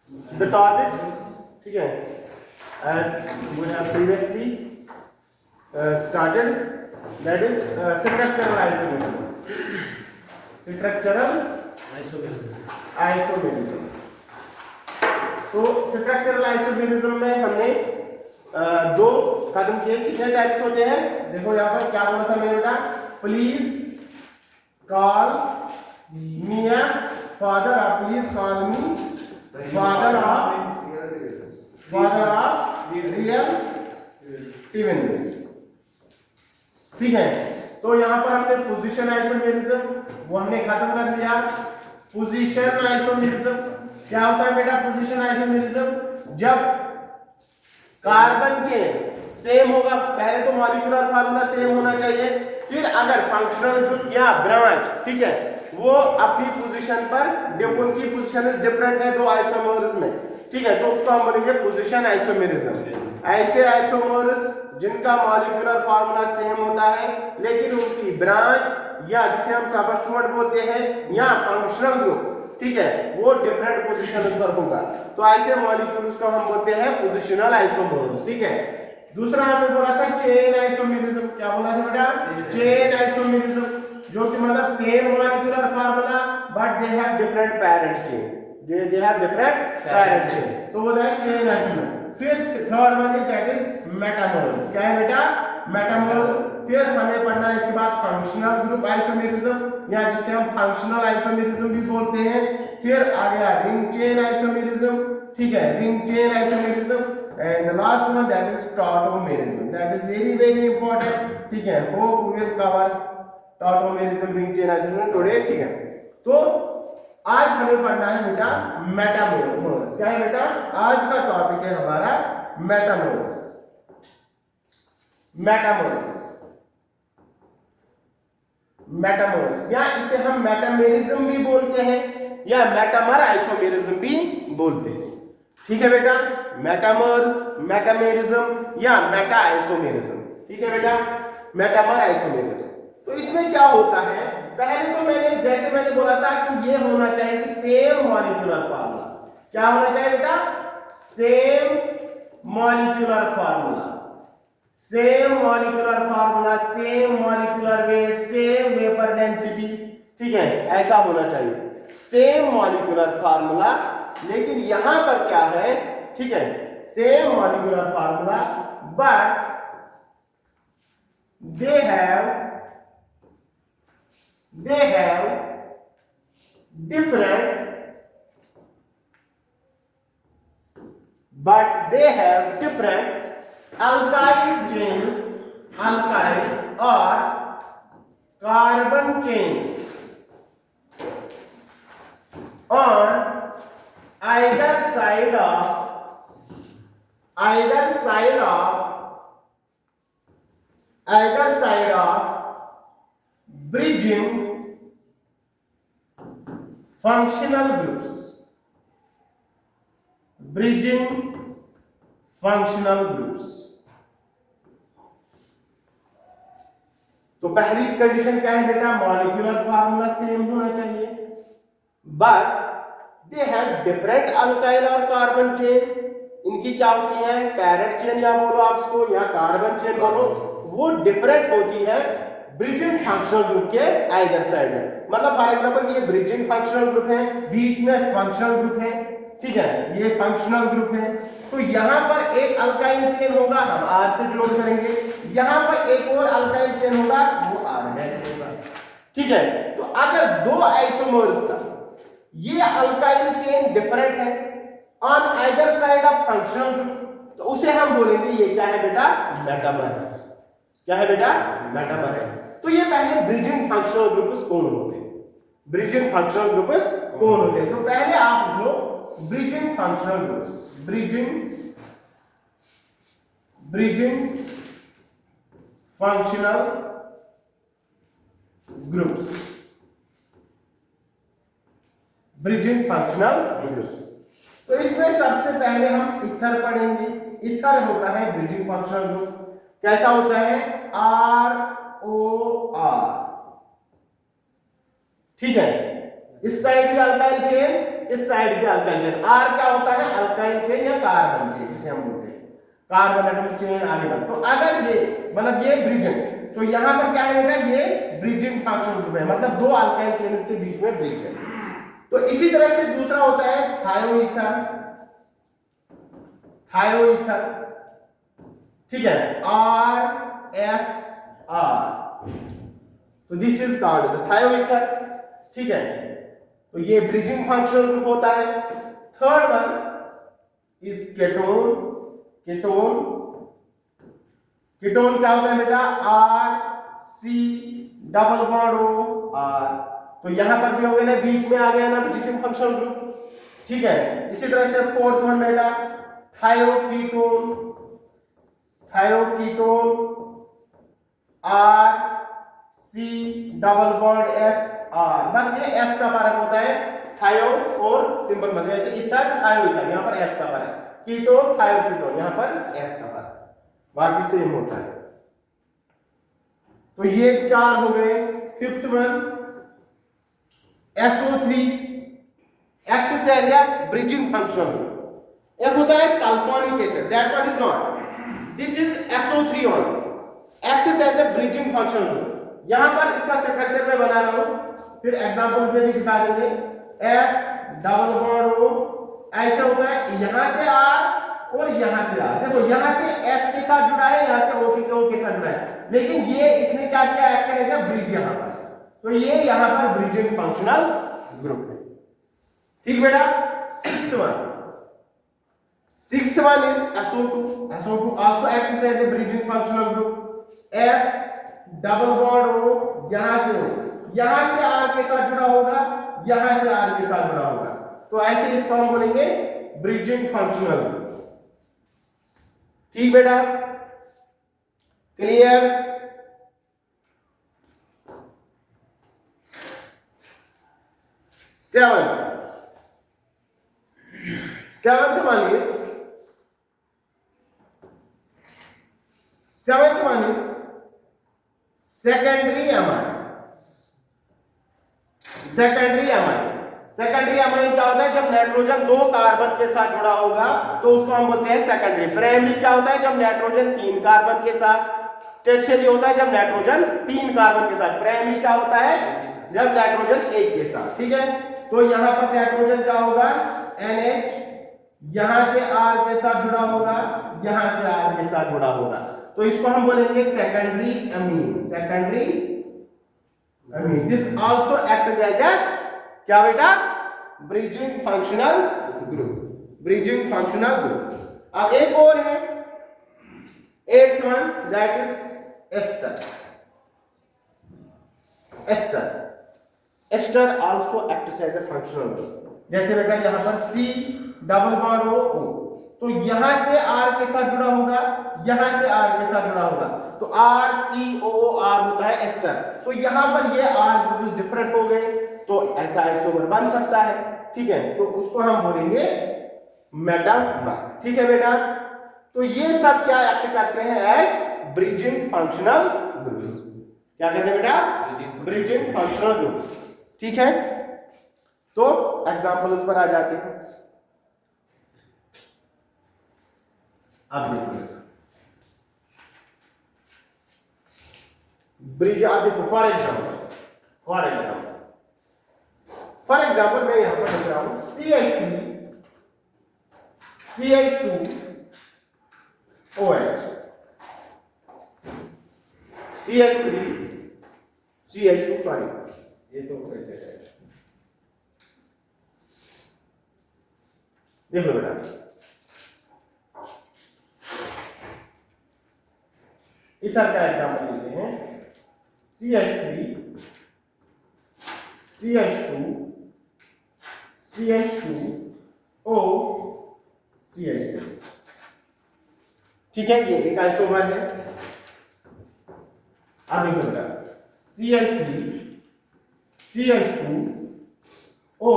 The topic, ठीक है, as we have previously started, that is structural isomerism. Structural isomerism. तो structural isomerism में हमने दो कदम किए। कितने टाइप्स होते हैं देखो यहाँ पर क्या बोला था मेरे बेटा, please call me a father of, please call me father of real events, ठीक है। तो यहाँ पर हमने पोजीशन आइसोमेरिज्म वो हमने खत्म कर लिया। पोजीशन आइसोमेरिज्म क्या होता है बेटा? पोजीशन आइसोमेरिज्म जब कार्बन चेन सेम होगा, पहले तो मॉलिक्यूलर फार्मूला सेम होना चाहिए, फिर अगर फंक्शनल ग्रुप या ब्रांच, ठीक है, वो अपनी पोजीशन पर, उनकी पोजीशन इज डिफरेंट है दो आइसोमर्स में, ठीक है, तो उसको हम बोलेंगे पोजीशन आइसोमेरिज्म। ऐसे आइसोमर्स जिनका मॉलिक्यूलर फार्मूला सेम होता है लेकिन उनकी ब्रांच या जिसे हम सबस्टिट्यूएंट बोलते हैं या फंक्शनल ग्रुप, ठीक है, वो डिफरेंट पोजीशन पर होगा, तो ऐसे मॉलिक्यूल्स को हम बोलते हैं पोजिशनल आइसोमर्स, ठीक है। दूसरा हमने बोला था चेन आइसोमेरिज्म। क्या बोला था बेटा? चेन आइसोमेरिज्म, जो कि मतलब same molecular formula but they have different parent chain, they have different parent chain, तो वो है चेन आइसोमेरिज्म। फिर third one is that is metamers. क्या है बेटा? मेटामर्स। फिर हमें पढ़ना है इसके बाद फंक्शनल ग्रुप आइसोमेरिज्म या जिसे हम फंक्शनल आइसोमेरिज्म भी बोलते हैं। फिर आ गया रिंग चेन आइसोमेरिज्म, ठीक है, ring chain isomerism, and the last one that is tautomerism, that is very important, ठीक है। Hope we will cover tautomerism, ring chain isomerism today, ठीक है। तो आज हमें पढ़ना है बेटा मेटामर्स। क्या है बेटा? आज का टॉपिक है हमारा मेटामर्स। मेटामर्स, मेटामर्स या इसे हम मेटामेरिज्म भी बोलते हैं या मेटामर आइसोमेरिज्म भी बोलते हैं, ठीक है बेटा। मेटामर्स, मेटामेरिज्म या मेटा आइसोमेरिज्म, ठीक है बेटा, मेटामर आइसोमेरिज्म। तो इसमें क्या होता है, पहले तो मैंने बोला था कि ये होना चाहिए कि सेम मॉलिक्यूलर फार्मूला। क्या होना चाहिए बेटा? Same molecular formula, same molecular formula, same molecular weight, same vapour density, ठीक है, ऐसा होना चाहिए, सेम मॉलिक्यूलर फार्मूला। लेकिन यहां पर क्या है, ठीक है, same molecular formula but they have different alkyl chains, alkyl or carbon chains on either side of bridging functional groups, bridging functional groups। तो पहली कंडीशन क्या है बेटा? मॉलिक्यूलर फार्मूला सेम होना चाहिए but they have different alkyl और carbon chain. इनकी क्या होती है? पैरेंट चेन या बोलो आप इसको या कार्बन चेन बोलो, वो डिफरेंट होती है ब्रिजिंग फंक्शनल ग्रुप के आइदर साइड में। मतलब फॉर एग्जांपल ये ब्रिजिंग फंक्शनल ग्रुप है, बीच में फंक्शनल ग्रुप है, ठीक है, ये फंक्शनल ग्रुप है। तो यहां पर एक अल्काइल चेन होगा, हम आर से डिनोट करेंगे, यहां पर एक और अल्काइल चेन होगा, वो आर है, ठीक है। तो अगर दो आइसोमर्स का ये अल्काइल चेन डिफरेंट है on either side of functional group, तो उसे हम बोलेंगे ये क्या है बेटा? मेटामर है। क्या है बेटा? मेटामर है। तो ये पहले ब्रिजिंग फंक्शनल ग्रुप्स कौन होते हैं? ब्रिजिंग फंक्शनल ग्रुप्स कौन होते हैं? तो पहले आप लोग bridging functional groups, bridging functional groups, bridging functional groups. तो इसमें सबसे पहले हम इथर पढ़ेंगे। इथर होता है ब्रिजिंग फंक्शनल ग्रुप। कैसा होता है? ROR, ठीक है, इस साइड भी अल्काइल चेन, इस साइड भी अल्काइल चेन। आर क्या होता है? अल्काइल चेन या कार्बन चेन जिसे हम बोलते हैं, कार्बन एटॉमिक चेन आगे बढ़। तो अगर ये मतलब ये ब्रिजिंग, तो यहां पर क्या है बेटा? ये ब्रिजिंग फंक्शनल ग्रुप है, मतलब दो अल्काइल चेन्स के बीच में ब्रिज है। तो इसी तरह से दूसरा होता है थायोईथर, थायोईथर, ठीक है, आर एस आर। तो this is called the thioether, ठीक है। तो ये ब्रिजिंग फंक्शनल ग्रुप होता है। Third one is ketone, ketone, ketone क्या होता है बेटा? R C double bond O R. तो यहां पर भी हो गया ना, बीच में आ गया ना ब्रिजिंग फंक्शनल ग्रुप, ठीक है। इसी तरह से फोर्थ वन बेटा thioketone, thioketone R C double bond S R. बस ये एस का फर्क होता है, थायो और सिंपल में, जैसे इथर थायो इथर, यहां पर एस का फर्क, कीटोन थायोकीटोन, यहां पर एस का फर्क, बाकी सेम होता है। तो ये चार हो गए। Fifth one SO3 acts as a bridging function. एक होता है sulphonic acid, that one is not, this is SO3 only, acts as a bridging function. यहां पर इसका स्ट्रक्चर मैं बना रहा हूं, फिर एग्जांपल्स में भी दिखा देंगे। S डबल बॉन्ड O, ऐसे होता है, यहां से R और यहां से R। देखो यहां से S के साथ जुड़ा है, यहां से O के साथ जुड़ा है, लेकिन ये इसने क्या किया? एक्ट एज ए ब्रिज यहां पर। तो ये यहां पर ब्रिजिंग फंक्शनल ग्रुप है, ठीक बेटा। Sixth one is SO2, SO2 also acts as a bridging functional group। S double bond O, यहां से O, यहां से R के साथ जुड़ा होगा, यहां से R के साथ जुड़ा होगा, तो ऐसे इसको हम बोलेंगे ब्रिजिंग फंक्शनल ग्रुप, ठीक बेटा, clear. seventh one is secondary amine। Secondary amine, secondary amine क्या होता है? जब नाइट्रोजन दो कार्बन के साथ जुड़ा होगा तो उसको हम बोलते हैं सेकेंडरी। प्राइमरी क्या होता है? जब नाइट्रोजन तीन कार्बन के साथ। टर्शियरी होता है जब नाइट्रोजन तीन कार्बन के साथ। प्राइमरी क्या होता है? जब नाइट्रोजन एक के साथ, ठीक है। तो यहां पर नाइट्रोजन क्या होगा? NH, यहां से R के साथ जुड़ा होगा, यहां से R के साथ जुड़ा होगा, तो इसको हम बोलेंगे secondary amine, secondary amine. This also acts as a क्या बेटा? Bridging functional group, bridging functional group. अब एक और है, eighth one, that is ester, ester, ester also acts as a functional group. जैसे बेटा यहां पर C डबल बॉन्ड O, तो यहां से R के साथ जुड़ा होगा, यहां से R के साथ जुड़ा होगा, तो RCOOR होता है एस्टर। तो यहां पर ये R ग्रुप्स डिफरेंट हो गए, तो ऐसा आइसोमर बन सकता है, ठीक है। तो उसको हम बोलेंगे मेटामर, ठीक है बेटा। तो ये सब क्या एक्ट करते हैं? As bridging functional groups. क्या कहते हैं बेटा? ब्रिजिंग फंक्शनल ग्रुप्स, ठीक है। तो एग्जांपल्स पर आ जाते हैं। अब देखिए ब्रिज, आप देखो फॉर एग्जांपल मैं यहां पर लिख रहा हूं CH3 CH2 OH, CH3 CH2, sorry ये तो कैसे है, देखो बेटा इथर का एग्जांपल लेते हैं, CH3 CH2 CH2 O CH3, ठीक है। ये एक आइसोमर है। अब देखो बेटा CH3 CH2 O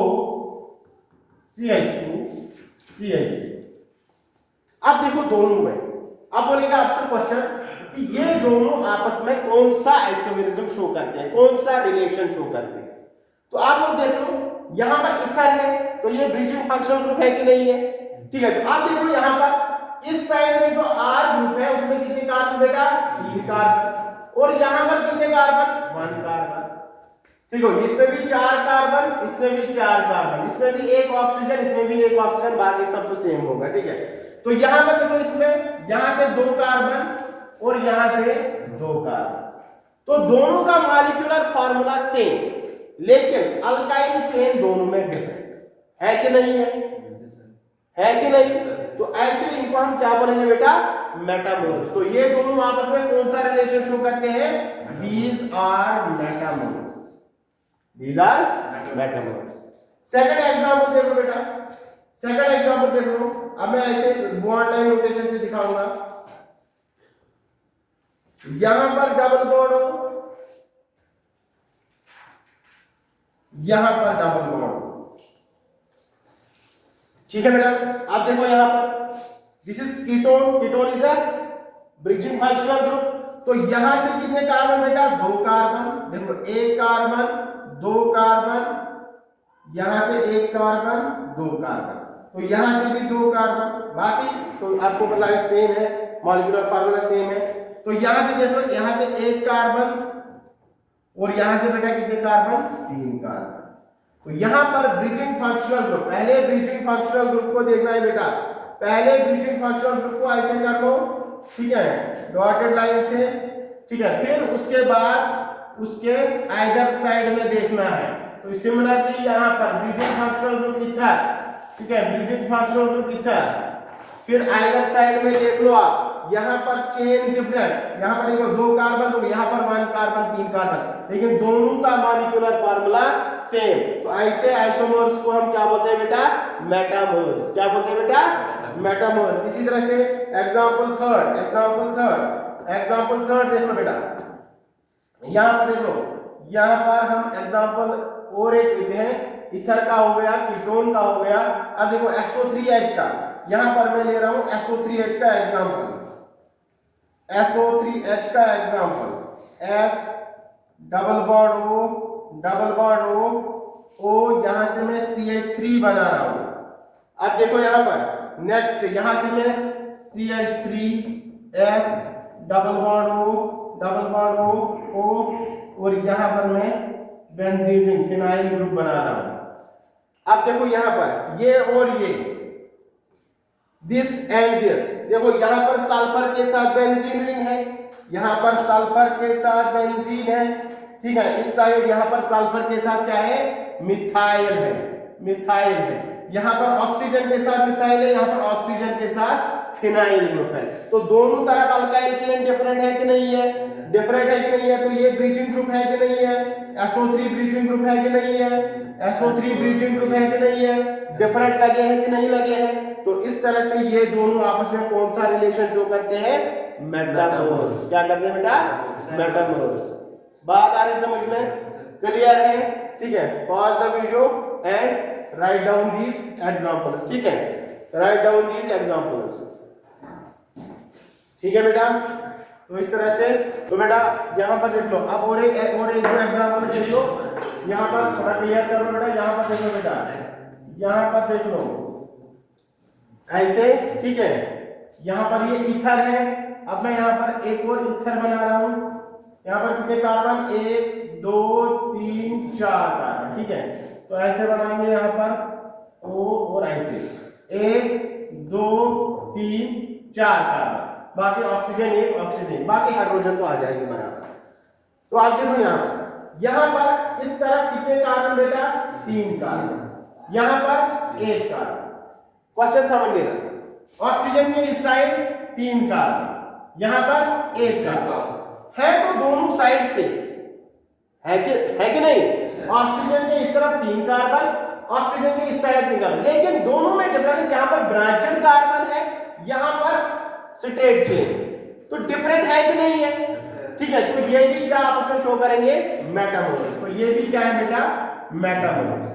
CH2 CH3। अब देखो दोनों में, अब बोलेगा आपसे क्वेश्चन कि ये दोनों आपस में कौन सा आइसोमेरिज्म शो करते हैं, कौन सा रिलेशन शो करते हैं। तो आप लोग देख लो, यहाँ पर इथर है तो ये ब्रिजिंग फंक्शनल ग्रुप है कि नहीं है? ठीक है, तो आप देखो यहाँ पर इस साइड में जो R ग्रुप है उसमें कितने कार्बन बेटा? 3 कार्बन। और यहाँ पर कितने कार्बन? 1 कार्बन। देखो इसमें भी 4 कार्बन, इसमें भी 4 कार्बन, इसमें भी एक ऑक्सीजन, इसमें भी एक ऑक्सीजन, बाकी सब तो सेम होगा। ठीक है, तो यहाँ पर देखो इसमें यहाँ से 2 कार्बन और यहाँ से 2 कार्बन, तो दोनों का मॉलिक्यूलर फार्मूला सेम, लेकिन अल्काइल चेन दोनों में डिफरेंट है कि नहीं है? है कि नहीं? तो ऐसे इनको हम क्या बोलेंगे बेटा? मेटामोर्स। तो ये दोनों आपस में कौन सा रिलेशन शो करते हैं? These are metamers. These are metamorphs. Second example देखो बेटा, सेकंड एग्जांपल देखो। अब मैं ऐसे बॉन्ड लाइन नोटेशन से दिखाऊंगा। यहां पर डबल बॉन्ड हो, यहां पर डबल बॉन्ड। ठीक है बेटा, आप देखो यहां पर this is ketone, ketone is a bridging functional group. तो यहां से कितने कार्बन बेटा? 2 कार्बन। देखो 1 कार्बन, 2 कार्बन, यहां से 1 कार्बन, 2 कार्बन, तो यहां से भी 2 कार्बन, बाकी तो आपको पता है सेम है, मॉलिक्यूलर फार्मूला सेम है। तो यहां से देखो, यहां से 1 कार्बन और यहां से बेटा कितने कार्बन? 3 कार्बन। तो यहां पर ब्रिजिंग फंक्शनल ग्रुप, पहले ब्रिजिंग फंक्शनल ग्रुप को देखना है बेटा। पहले ब्रिजिंग फंक्शनल ग्रुप को ऐसे कर लो, ठीक है, डॉटेड लाइन से। ठीक है, फिर उसके बाद उसके आइदर साइड में देखना है। तो सिमिलरली यहाँ पर ब्रिजिंग फंक्शनल ग्रुप इथर, ठीक है, ब्रिजिंग फंक्शनल ग्रुप इथर, फिर आइदर साइड में देख लो आप, यहाँ पर चेन डिफरेंट, यहाँ पर देखो 2 कार्बन, तो यहाँ पर 1 कार्बन, 3 कार्बन, लेकिन दोनों का मॉलिक्यूलर फार्मूला सेम। तो ऐसे आइसोमर्स को हम क्या बोलते हैं बेटा? मेटामर्स। क्या बोलते हैं बेटा? मेटामर्स। इसी तरह से एग्जांपल थर्ड, एग्जांपल थर्ड देखो बेटा, यहां पर देखो, यहां पर हम एग्जांपल और एक लेते हैं, इथर का हो गया, कीटोन का हो गया। अब देखो SO3H का, यहां पर मैं ले रहा हूं SO3H का एग्जांपल, SO3H का example, S double bond O, यहां से मैं CH3 बना रहा हूं। अब देखो यहां पर नेक्स्ट, यहां से मैं CH3S डबल बॉन्ड O और यहां पर मैं बेंजीन रिंग, फिनाइल ग्रुप बना रहा हूं। अब देखो यहां पर ये और ये, दिस एंड दिस, देखो यहां पर सल्फर के साथ बेंजीन रिंग है, यहां पर सल्फर के साथ बेंजीन है। ठीक है, इस साइड यहां पर सल्फर के साथ क्या है? मिथाइल है। यहां पर ऑक्सीजन के साथ मिथाइल है, यहां पर ऑक्सीजन के साथ फिनाइल ग्रुप है। तो दोनों तरफ अल्काइल चेन डिफरेंट है कि नहीं है? डिफरेंट है कि नहीं है? तो ये ब्रीचिंग ग्रुप है कि नहीं है? SO3 ब्रीचिंग ग्रुप है कि नहीं है? SO3 ब्रीचिंग ग्रुप है कि नहीं है? डिफरेंट लगे हैं कि नहीं लगे हैं? तो इस तरह से ये दोनों आपस में कौन सा रिलेशन शो करते हैं? मेटामोर्स। क्या करते हैं बेटा? मेटामोर्स। बात आ रही समझ में? क्लियर है? ठीक है, pause the video and write down these examples. ठीक है, राइट डाउन दीज एग्जांपल्स। ठीक है बेटा, तो इस तरह से, तो बेटा यहाँ पर देख लो, अब और एक दो एग्जांपल देख लो, यहाँ पर थोड़ा क्लियर कर लो बेटा। यहाँ पर देख लो बेटा, यहाँ पर देख लो ऐसे, ठीक है, यहाँ पर ये ईथर है। अब मैं यहाँ पर एक और ईथर बना रहा हूँ। यहाँ पर कितने कार्बन? 1 2 3 4 कार्बन। ठीक है, तो ऐसे बनाएंगे यहाँ पर O और ऐसे 1 2 3 4 कार्बन, बाकी ऑक्सीजन 1 ऑक्सीजन 1, बाकी हाइड्रोजन तो आ जाएंगे बराबर। तो आप देखो यहाँ पर इस तरफ कितने कार्बन बेटा? 3 कार्बन, यहाँ पर 1 कार्बन। क्वेश्चन समझ लेना, ऑक्सीजन के इस साइड 3 कार्बन, यहाँ पर 1 कार्बन है, तो दोनों साइड से है कि नहीं? ऑक्सीजन के इस तरफ 3 कार्बन, ऑक्सीजन के इस साइड 3 कार्बन, लेकिन दोनों में डिफरेंस, यहाँ पर ब्रांचेड कार्बन है, यहाँ पर स्ट्रेट चेन, तो डिफरेंट है कि नहीं है? ठीक है, तो ये भी क्या आपस में शो करेंगे? मेटामोर्स। तो ये भी क्या है बेटा? मेटामोर्स।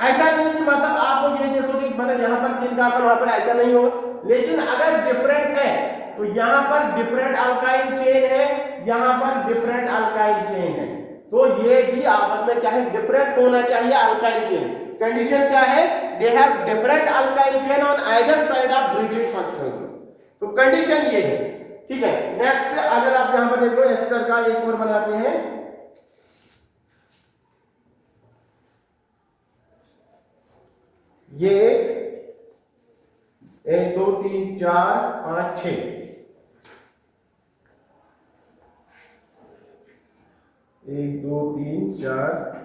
ऐसा नहीं कि मतलब आप लोग ये देखो कि मतलब यहाँ पर 3 कार्बन, वहां पर, ऐसा नहीं होगा। लेकिन अगर डिफरेंट है तो यहाँ पर डिफरेंट अल्काइल चेन है, यहाँ पर डिफरेंट अल्काइल चेन है, तो ये भी आपस में क्या है? डिफरेंट होना चाहिए अल्काइल चेन। कंडीशन क्या है, they have different alkyl chain on either side of bridging functional group. तो कंडीशन ये है, ठीक है। नेक्स्ट अगर आप यहां पर देख लो एस्टर का एक और बनाते हैं, ये 1 2 3 4 5 6, 1 2 3 4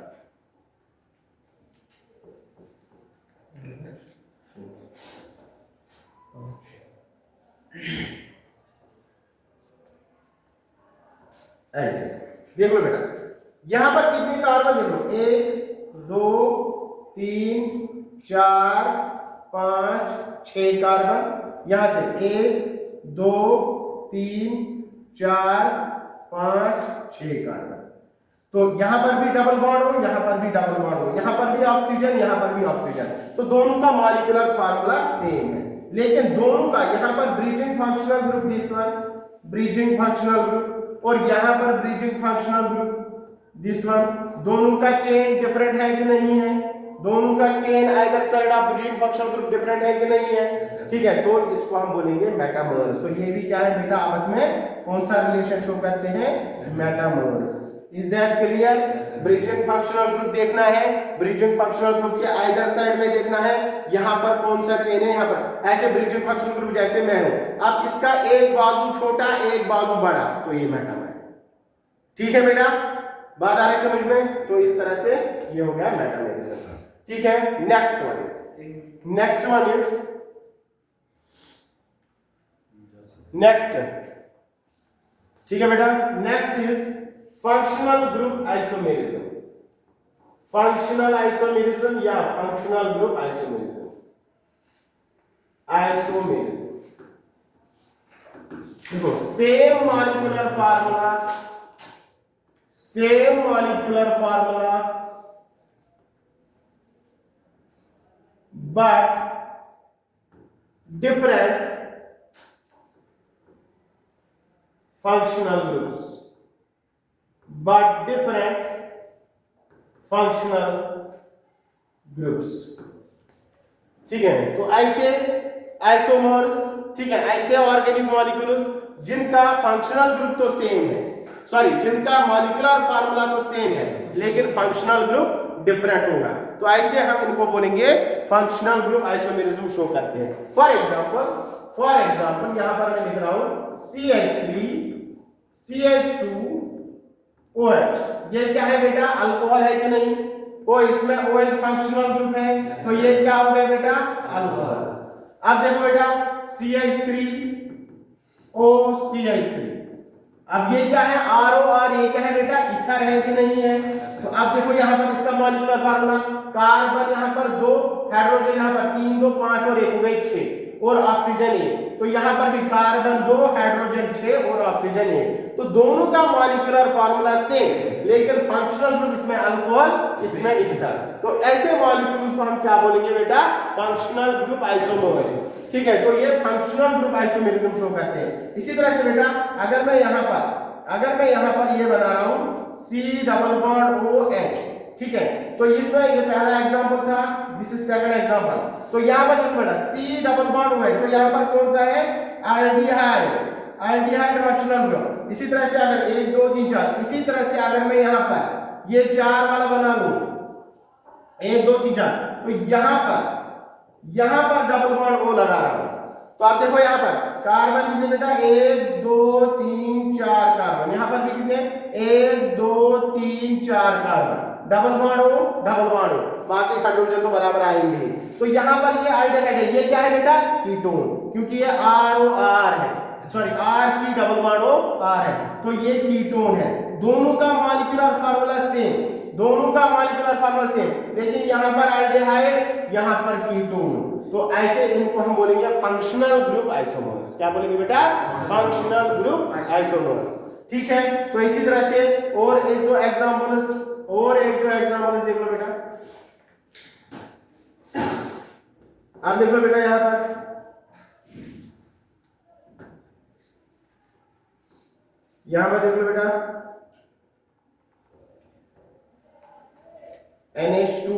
ऐसे देखो बेटा, यहां पर कितने कार्बन देख लो, 1 2 3 4 5 6 कार्बन, यहां से 1 2 3 4 5 6 कार्बन। तो यहां पर भी डबल बॉन्ड हो, यहां पर भी डबल बॉन्ड हो, यहां पर भी ऑक्सीजन, यहां पर भी ऑक्सीजन, तो दोनों का मॉलिक्यूलर फार्मूला सेम है, लेकिन दोनों का यहां पर bridging functional group, this one bridging functional group, और यहां पर bridging functional group this one, दोनों का चेन डिफरेंट है कि नहीं है, दोनों का chain either side of bridging functional group different है कि नहीं है, ठीक है। तो इसको हम बोलेंगे मेटामर्स। तो ये भी क्या है बेटा, आपस में कौन सा रिलेशन शो करते हैं, metamers. Is that clear? Bridging functional group देखना है, ब्रिजिंग फंक्शनल ग्रुप के आइदर साइड में देखना है, यहां पर कौन सा चेन है, यहां पर ऐसे ब्रिजिंग फंक्शनल ग्रुप जैसे मैं हूं, अब इसका एक बाजू छोटा एक बाजू बड़ा, तो ये मेटामर है, ठीक है बेटा, बात आ रही समझ में? तो इस तरह से ये हो गया मेटामरिज्म, ठीक है। नेक्स्ट वन इज नेक्स्ट, ठीक है बेटा, next is functional group isomerism, functional isomerism या फंक्शनल ग्रुप आइसोमेरिज्म, आइसोमेरिज्म। देखो same molecular formula, same molecular formula, but different functional groups, but different functional groups, ठीक है। तो ऐसे आइसोमर्स, ठीक है, ऐसे ऑर्गेनिक मॉलिक्यूल्स जिनका फंक्शनल ग्रुप तो सेम है, सॉरी जिनका मॉलिक्यूलर फार्मूला तो सेम है लेकिन फंक्शनल ग्रुप डिफरेंट होगा, तो ऐसे हम इनको बोलेंगे फंक्शनल ग्रुप आइसोमेरिज्म शो करते हैं। फॉर एग्जांपल यहां पर मैं लिख रहा हूं CH3 CH2 OH, ये क्या है बेटा, अल्कोहल है कि नहीं, वो इसमें OH फंक्शनल ग्रुप है, तो ये क्या हो गया बेटा, अल्कोहल। अब देखो बेटा CH3 OCH3, अब ये क्या है ROR, ये क्या है बेटा, ईथर है कि नहीं है। तो अब देखो यहां पर इसका मॉलिक्यूलर फार्मूला, कार्बन यहां पर 2, हाइड्रोजन यहां पर 3 2 5 और 1 हो गए 6, और ऑक्सीजन 1, तो यहां पर भी कार्बन 2 हाइड्रोजन 6 और ऑक्सीजन 1, तो दोनों का मॉलिक्यूलर फार्मूला सेम लेकिन फंक्शनल ग्रुप इसमें अल्कोहल इसमें ईथर, तो ऐसे मॉलिक्यूल्स को हम क्या बोलेंगे बेटा, फंक्शनल ग्रुप आइसोमर्स, ठीक है। तो ये फंक्शनल ग्रुप आइसोमेरिज्म शो करते हैं। इसी तरह से बेटा अगर मैं यहां पर ये बना रहा हूं C डबल बॉन्ड OH, ठीक है, तो इसमें ये पहला एग्जांपल था, दिस इज सेकंड एग्जांपल। तो यहां पर देखो बेटा C डबल बॉन्ड OH, तो यहां पर कौन सा है, एल्डिहाइड फंक्शनल ग्रुप। इसी तरह से अगर 1 2 3 4, इसी तरह से अगर मैं यहां पर ये 4 वाला बना लूं 1 2 3 4, तो यहां पर डबल बॉन्ड O लगा रहा हूं, तो आप देखो यहां पर कार्बन कितने बेटा, 1 2 3 4 कार्बन, यहां पर भी कितने 1 2 3 4 कार्बन, डबल बॉन्ड हो, बाकी हाइड्रोजन तो बराबर आएंगे। तो यहां पर ये आल्डिहाइड है, ये क्या है बेटा, कीटोन, क्योंकि ये ROR है, sorry RC double bond OR है, तो ये कीटोन है। दोनों का मॉलिक्यूलर फार्मूला सेम, लेकिन यहां पर एल्डिहाइड यहां पर कीटोन, तो ऐसे इनको हम बोलेंगे फंक्शनल ग्रुप आइसोमर्स। क्या बोलेंगे बेटा, फंक्शनल ग्रुप आइसोमर्स, ठीक है। तो इसी तरह से और एक दो एग्जांपल्स देख लो बेटा, आप देख लो बेटा यहां पर देख लो बेटा NH2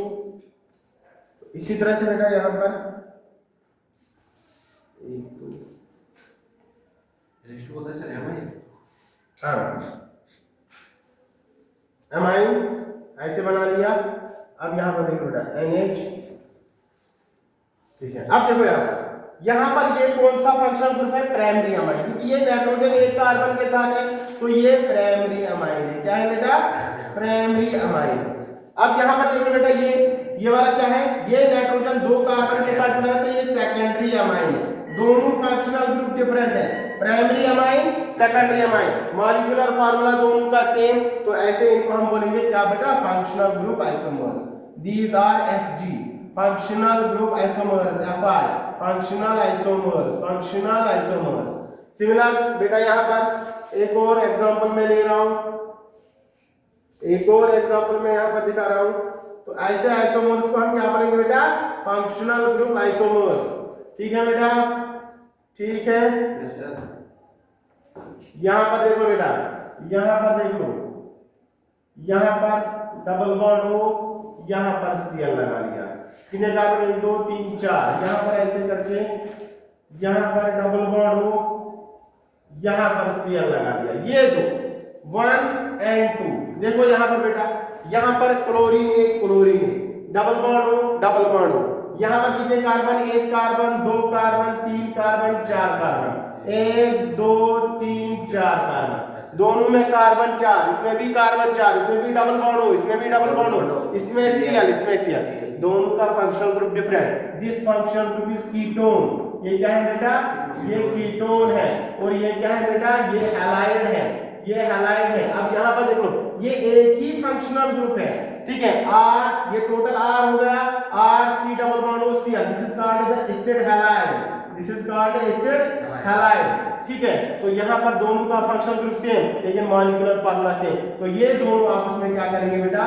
इसी तरह से बेटा यहाँ पर 1 2 रेशो होता है सर एमाइन। हाँ एमाइन ऐसे बना लिया। अब यहाँ पर देखो बेटा NH, ठीक है। अब देखो यहाँ पर ये कौन सा फंक्शनल ग्रुप है, प्राइमरी अमाइन, क्योंकि ये नाइट्रोजन एक कार्बन के साथ है तो ये प्राइमरी अमाइन है। क्या है बेटा, प्राइमरी अमाइन। अब यहाँ पर देखो बेटा ये वाला क्या है, ये नाइट्रोजन 2 कार्बन के साथ जुड़ा है तो ये सेकेंडरी अमाइन है। दोनों फंक्शनल ग्रुप डिफरेंट है, primary amine secondary amine, molecular formula दोनों का सेम, तो ऐसे इनको हम बोलेंगे क्या बेटा, functional group isomers. These are FG functional group isomers, FI functional isomers, functional isomers. Similar बेटा यहाँ पर एक और एग्जांपल मैं ले रहा हूं, एक और एग्जांपल मैं यहाँ पर दिखा रहा हूं। तो ऐसे आइसोमर्स को हम क्या बोलेंगे बेटा, फंक्शनल ग्रुप आइसोमर्स। ठीक है बेटा, ठीक है। Yes sir. यहाँ पर देखो बेटा, यहाँ पर देखो, यहाँ पर डबल बॉन्ड हो, यहाँ पर Cl लगा लिया, कितने कार्बन 1 2 3 4, यहाँ पर ऐसे करके यहाँ पर डबल बॉन्ड हो, यहाँ पर Cl लगा दिया, ये दो 1 और 2। देखो यहाँ पर बेटा, यहाँ पर क्लोरीन है, डबल बॉन्ड हो, यहाँ पर कितने carbon, 1 carbon 2 carbon 3 carbon 4 carbon, 1 2 3 4 carbon, दोनों में कार्बन 4, इसमें भी कार्बन 4, इसमें भी डबल बॉन्ड हो, इसमें भी डबल बॉन्ड हो, इसमें Cl, इसमें Cl, दोनों का functional group different. This functional group is ketone. ये क्या है बेटा, ये कीटोन है, और ये क्या है बेटा, ये हैलाइड है, ये हैलाइड है। अब यहाँ पर देख लो, ये एक ही फंक्शनल ग्रुप है, ठीक है। R, ये टोटल R हो गया, R C double bond O Cl, this is called the acid halide, this is called acid halide, ठीक है। तो यहाँ पर दोनों का फंक्शनल ग्रुप सेम, लेकिन मॉलिक्यूलर फार्मूला सेम, तो ये दोनों आपस में क्या करेंगे बेटा,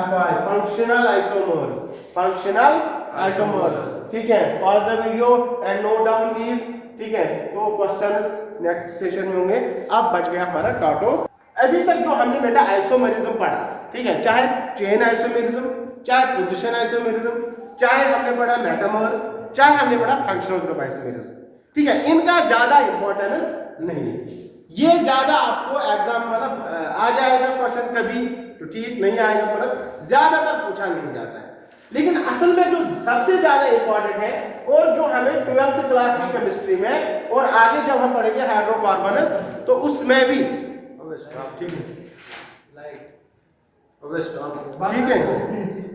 FI functional isomers, functional isomers, ठीक है। Pause the video and note down these, ठीक है। तो क्वेश्चंस नेक्स्ट सेशन में होंगे। अब बच गया हमारा टॉटो। अभी तक जो हमने बेटा आइसोमेरिज्म पढ़ा, ठीक है, चाहे चेन आइसोमेरिज्म, चाहे पोजीशन आइसोमेरिज्म, चाहे हमने पढ़ा मेटामर्स, चाहे हमने पढ़ा फंक्शनल ग्रुप आइसोमेरिज्म, ठीक है, इनका ज्यादा इंपॉर्टेंस नहीं है। ये ज्यादा आपको एग्जाम मतलब आ जाएगा क्वेश्चन कभी तो ठीक, नहीं आएगा मतलब ज्यादातर पूछा नहीं जाता है। लेकिन असल में जो सबसे ज्यादा इंपॉर्टेंट है, और जो हमें 12th क्लास की केमिस्ट्री में और आगे जब हम पढ़ेंगे हाइड्रोकार्बन्स, तो उसमें भी ठीक है, ठीक है।